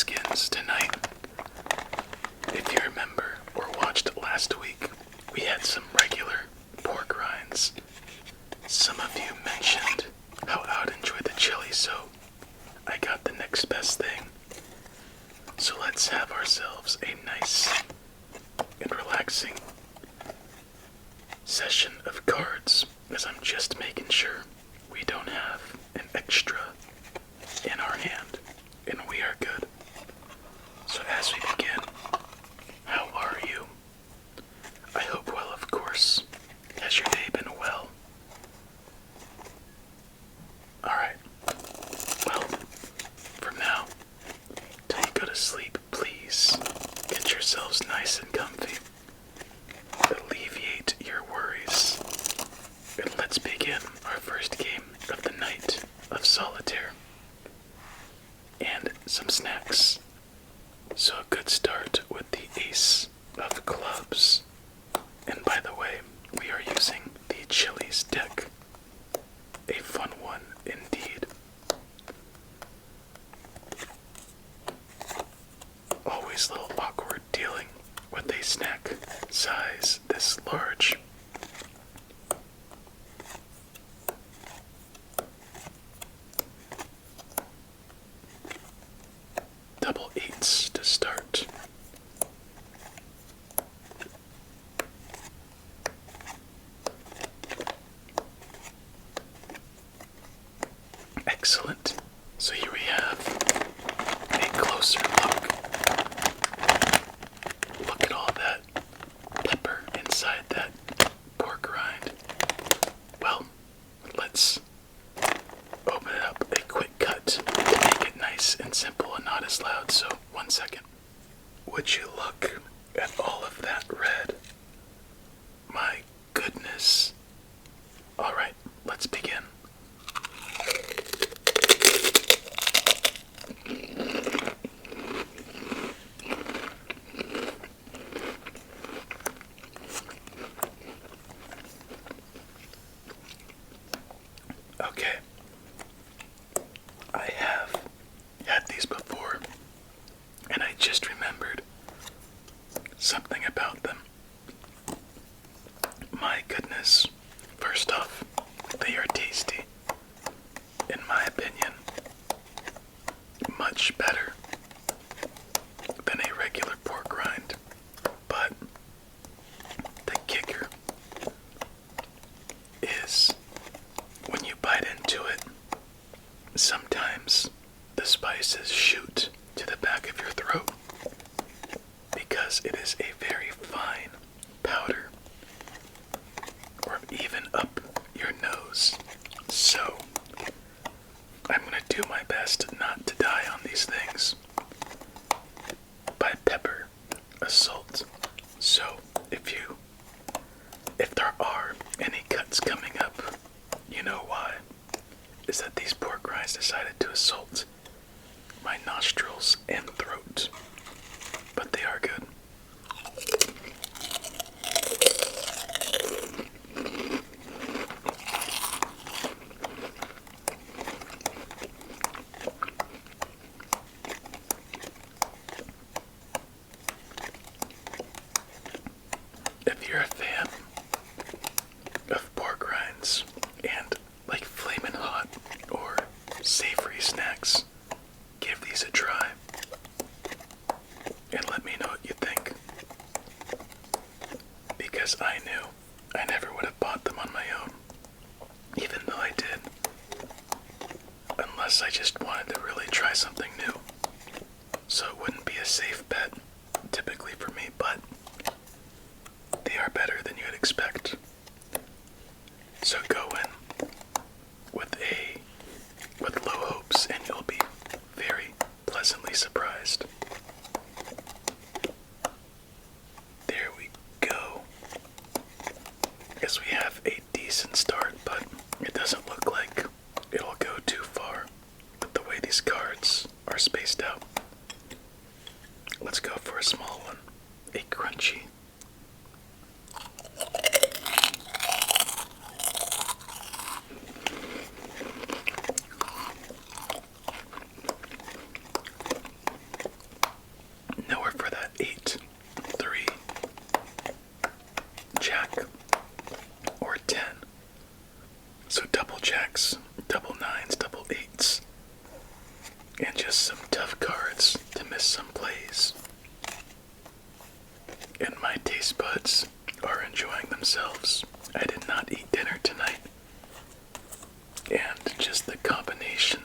skins tonight. If you remember or watched last week, we had some regular pork rinds. Some of you mentioned how I would enjoy the chili, so I got the next best thing. So let's have ourselves a nice and relaxing session of cards, as I'm just making sure we don't have an extra in our hand, and we are good. So as we begin, how are you? I hope well, of course. Has your day been well? Alright. Well, from now till you go to sleep, please get yourselves nice and comfy. Alleviate your worries. And let's begin our first game of the night of Solitaire. And some snacks. So a good start with the Ace of Clubs. And by the way, we are using the Chili's deck. A fun one indeed. Always a little awkward dealing with a snack size this large. Double eights to start. Excellent. So here we have a closer look. Look at all that pepper inside that pork rind. Well, let's open it up. A quick cut to make it nice and simple and not as loud, so 1 second. Would you look at all of that red? My goodness. Alright, let's begin. Okay, I have had these before, and I just remembered something about them. My goodness, first off, they are tasty. In my opinion, much better than a regular pork rind. But the kicker is when you bite into it, sometimes the spices shoot to the back of your throat because it is a very fine powder, or even up your nose. So I'm going to do my best not to die on these things by pepper assault. So if there are any cuts coming up, you know why. Is that these pork rinds decided to assault my nostrils and throat. But they are good. If you're a fan of pork rinds and like flamin' hot or savory snacks, give these a try and let me know what you think, because I knew I never would have bought them on my own, even though I did, unless I just wanted to really try something new. So it wouldn't be a safe bet typically for me, but they are better than you'd expect. So go in with low hopes, and you'll be very pleasantly surprised. There we go. Guess we have a decent start, but it doesn't look like it'll go too far with the way these cards are spaced out. Let's go for a small one, a crunchy. some plays. And my taste buds are enjoying themselves. I did not eat dinner tonight. And just the combination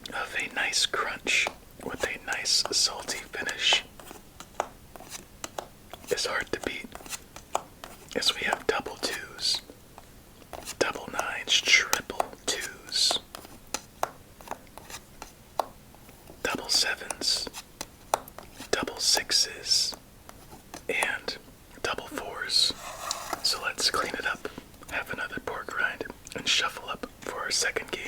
of a nice crunch with a nice salty finish is hard to beat. As we have double twos, double nines, triple twos, double sevens, double sixes, and double fours. So let's clean it up, have another pork rind, and shuffle up for our second game.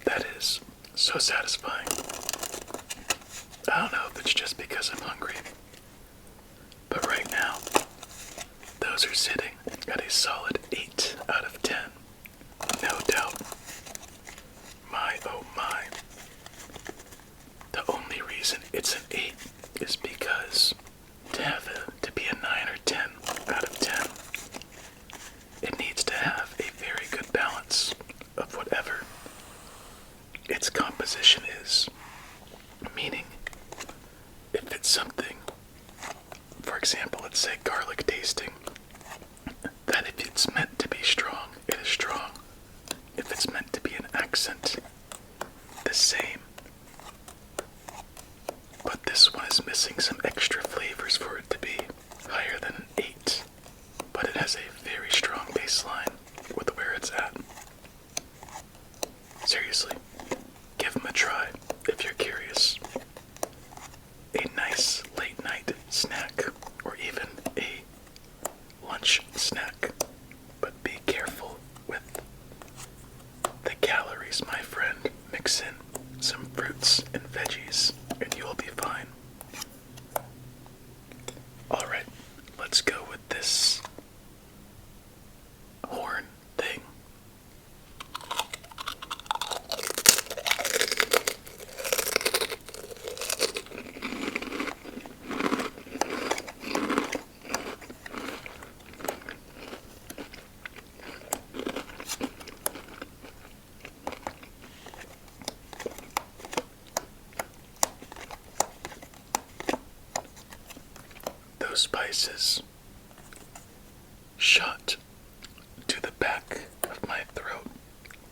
That is so satisfying. I don't know if it's just because I'm hungry, but right now, those are sitting at a solid 8 out of 10. No doubt. My oh my. The only reason it's an 8 is because to have it to be a 9 or 10 out of 10, it needs to have a very good balance of whatever its composition is. Meaning, if it's something, for example, let's say garlic tasting, that if it's meant to be strong, it is strong. If it's meant to be an accent, the same. But this one is missing some extra flavors for it to be higher than an 8. But it has a very strong baseline with where it's at. Seriously, give them a try if you're curious. A nice late night snack, or even a lunch snack. But be careful with the calories, my friend. Mix in some fruits and veggies, and you'll be fine. Alright, let's go with this horn thing. Those spices shot to the back of my throat,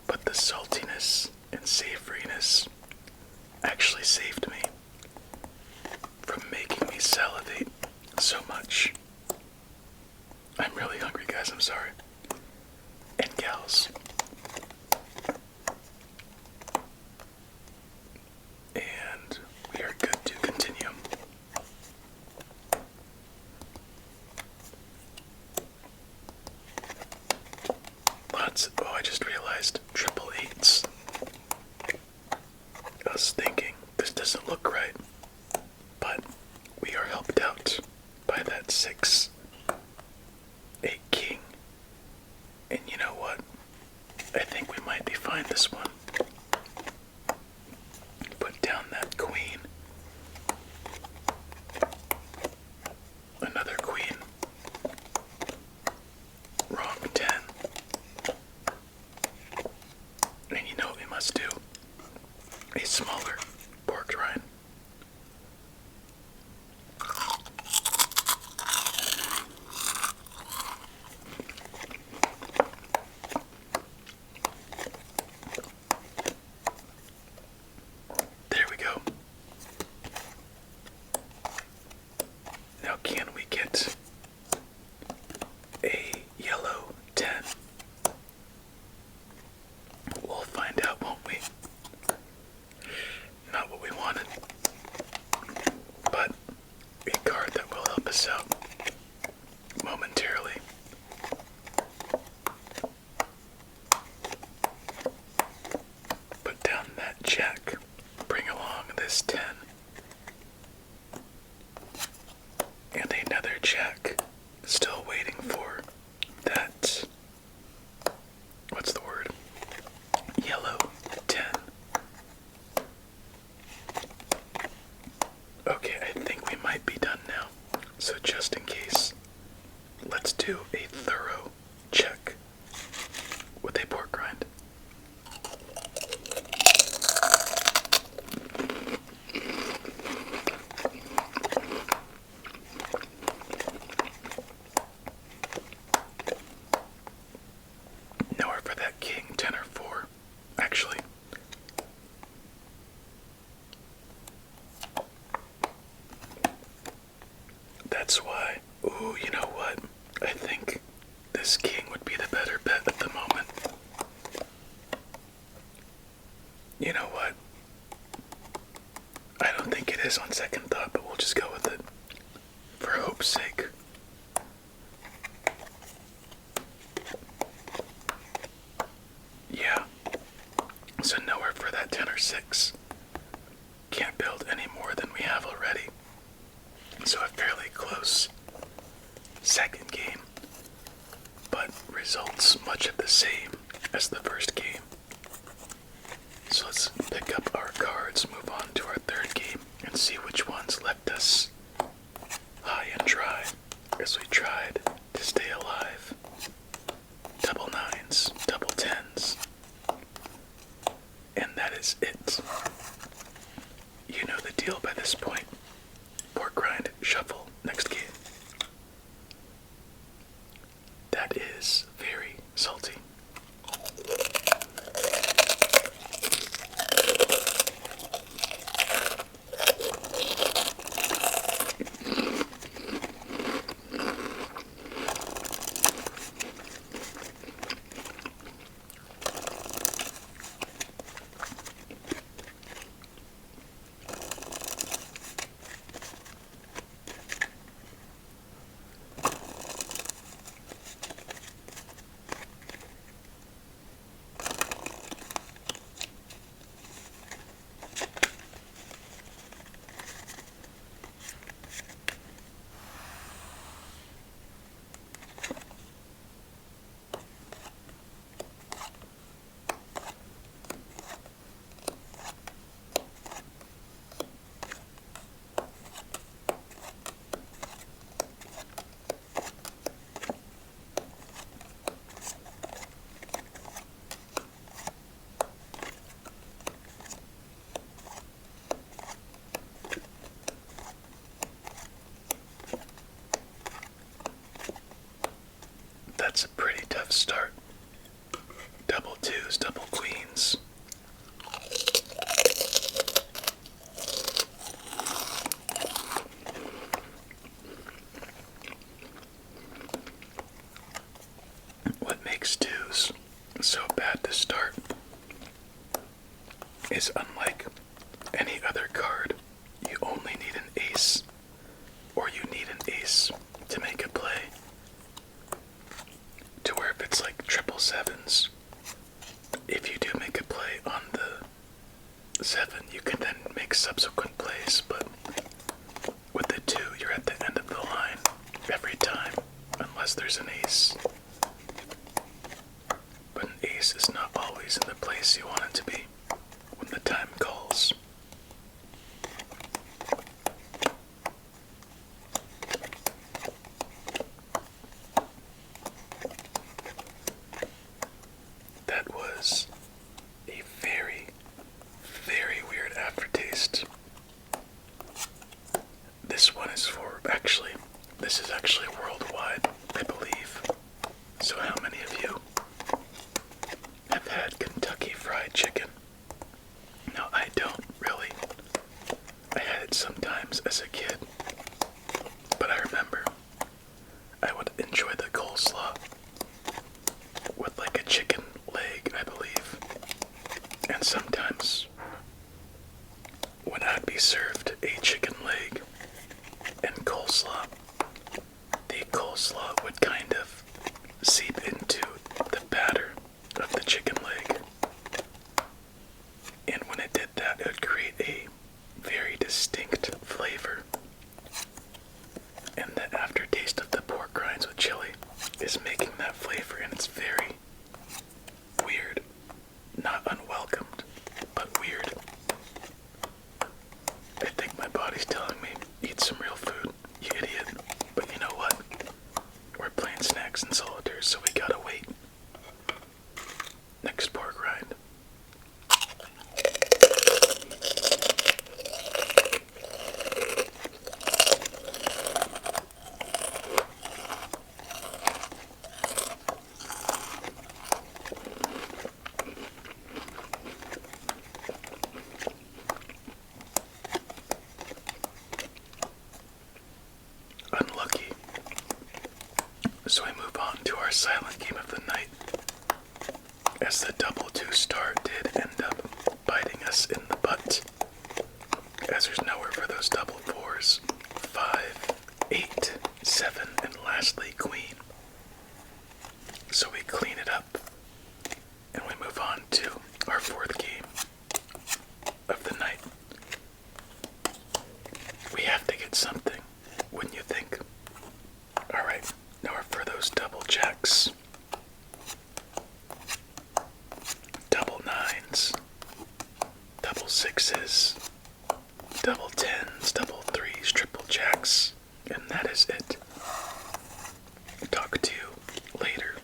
but the saltiness and savoriness actually saved me from making me salivate so much. I'm really hungry, guys, I'm sorry. And gals. And we are good to continue. Oh, I just realized triple 8s. I was thinking, this doesn't look right, but we are helped out by that 6, 8 king. And you know what? I think we might be fine this one. Put down that queen. Another queen. Wrong 10. And you know what we must do? A smaller pork rind. do a thorough check with a pork rind. Nowhere for that king, 10 or 4, actually. That's why, ooh, you know what? I think this king would be the better bet at the moment. You know what? I don't think it is on second thought, but we'll just go with it. For hope's sake. Yeah. So nowhere for that 10 or 6. Can't build any more than we have already. So a fairly close second game, but results much of the same as the first game. So let's pick up our cards, move on to our third game, and see which ones left us high and dry as we tried to stay alive. Double 9s, double 10s, and that is it. You know the deal by this point. Pork grind, shuffle, next game. That is very salty. That's a pretty tough start. Double 2s, double queens. What makes 2s so bad to start is, unlike any other card, you only need an ace, or you need an ace to make a play. To where if it's like triple 7s, if you do make a play on the 7, you can then make subsequent plays, but with the 2, you're at the end of the line every time, unless there's an ace. But an ace is not always in the place you want it to be when the time calls. That was a very, very weird aftertaste. This one is this is actually worldwide, I believe. So how many of you have had Kentucky Fried Chicken? No, I don't really. I had it sometimes as a kid, but I remember I would enjoy the coleslaw with like a chicken leg, I believe. And sometimes when I'd be served a chicken leg and coleslaw, the coleslaw would kind of seep into the batter of the chicken leg. And when it did that, it would create a very distinct flavor. And the aftertaste of the pork rinds with chili is making that flavor, and it's very weird. Not unwelcomed, but weird. I think my body's telling me, eat some real food, you idiot. But you know what? We're playing snack So we move on to our silent game of the night, as the double 2-star did end up biting us in the butt, as there's nowhere for those double 4s. 5, 8, 7, and lastly queen. So we clean it up, and we move on to our 4th game of the night. We have to get something, wouldn't you think? Alright, now for those double jacks. Double 9s, double 6s, double 10s, double 3s, triple jacks, and that is it. Talk to you later.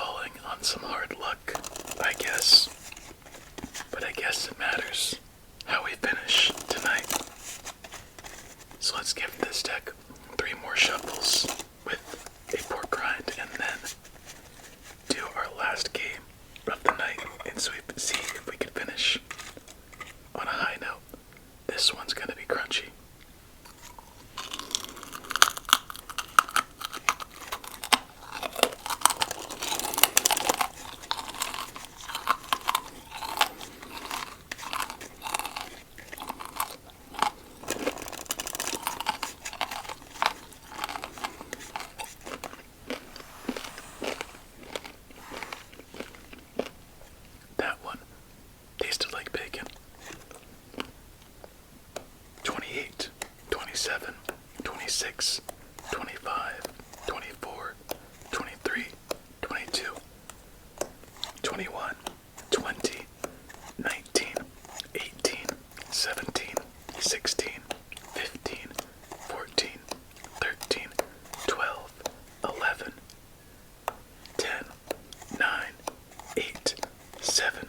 calling on some hard luck, I guess. But I guess it matters how we finish tonight. So let's give this deck 3 more shuffles with a pork rind and then do our last game of the night and see if we can finish on a high note. This one's gonna be crunchy. That one tasted like bacon. 28, 27, 26, 25, 24, 23, 22, 21, 20, 19, 18, 17, 16, 15, 14, 13, 12, 11, 10, 9, 8, 7,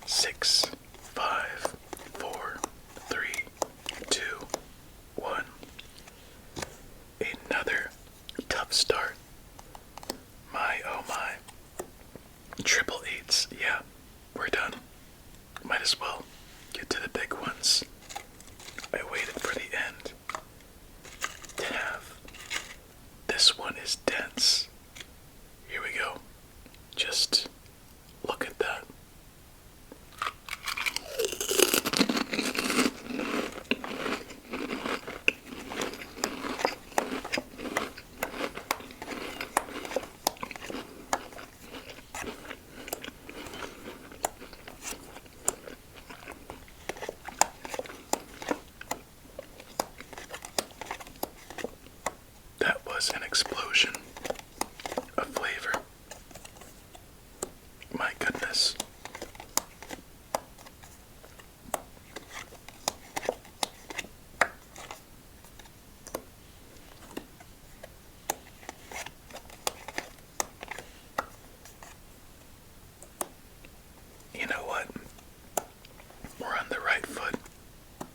6, 5, 4, 3, 2, 1. Another tough start. My oh my. Triple eights, yeah, we're done. Might as well get to the big ones. I waited for the end to have. This one is dense. Here we go. Just look at that. That was an explosion of flavor. My goodness. You know what? We're on the right foot,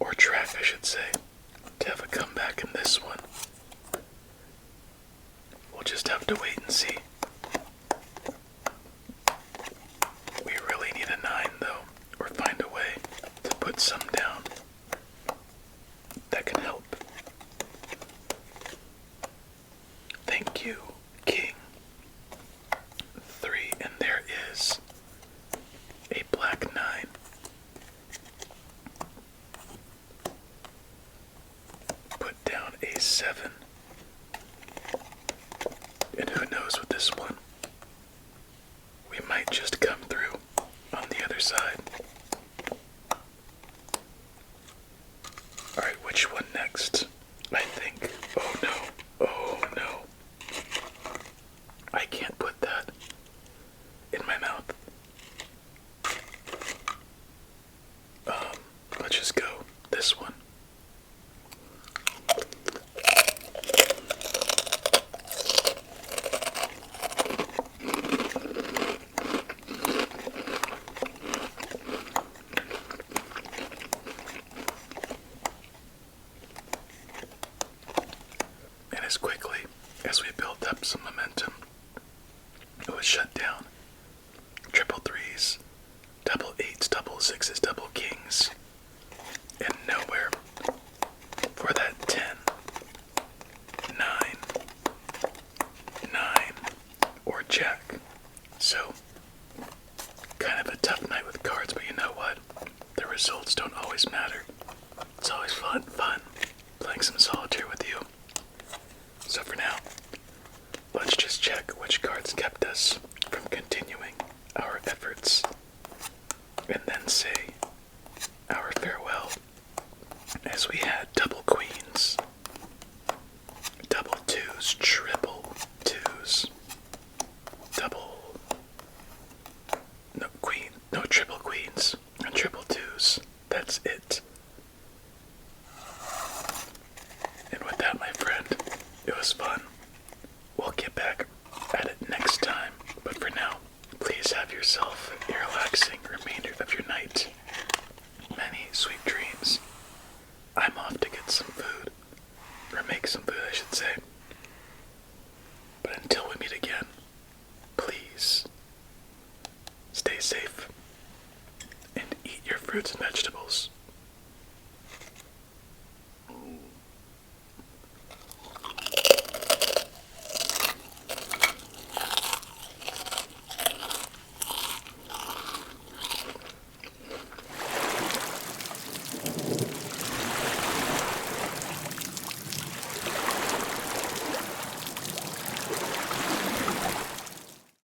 or track I should say, to have a comeback in this one. We'll just have to wait and see. We really need a 9 though, or find a way to put some down. That can help. Thank you, King. 3, and there is a black 9. Put down a 7. And who knows with this one? We might just come through on the other side. Alright, which one next? I think. Oh no. Oh no. I can't put that in my mouth. Let's just go this one. And as quickly as we built up some momentum, it was shut down. Triple threes, double eights, double sixes, double kings, and nowhere for that 10, 9, 9, or jack. So, kind of a tough night with cards, but you know what? The results don't always matter. It's always fun playing some solitaire with you. So for now, let's just check which cards kept us from continuing our efforts, and then say our farewell, as we had double queens, double twos, triple twos, triple queens, and triple twos. That's it. And with that, my friend, it was fun. We'll get back at it next time, but for now, fruits and vegetables.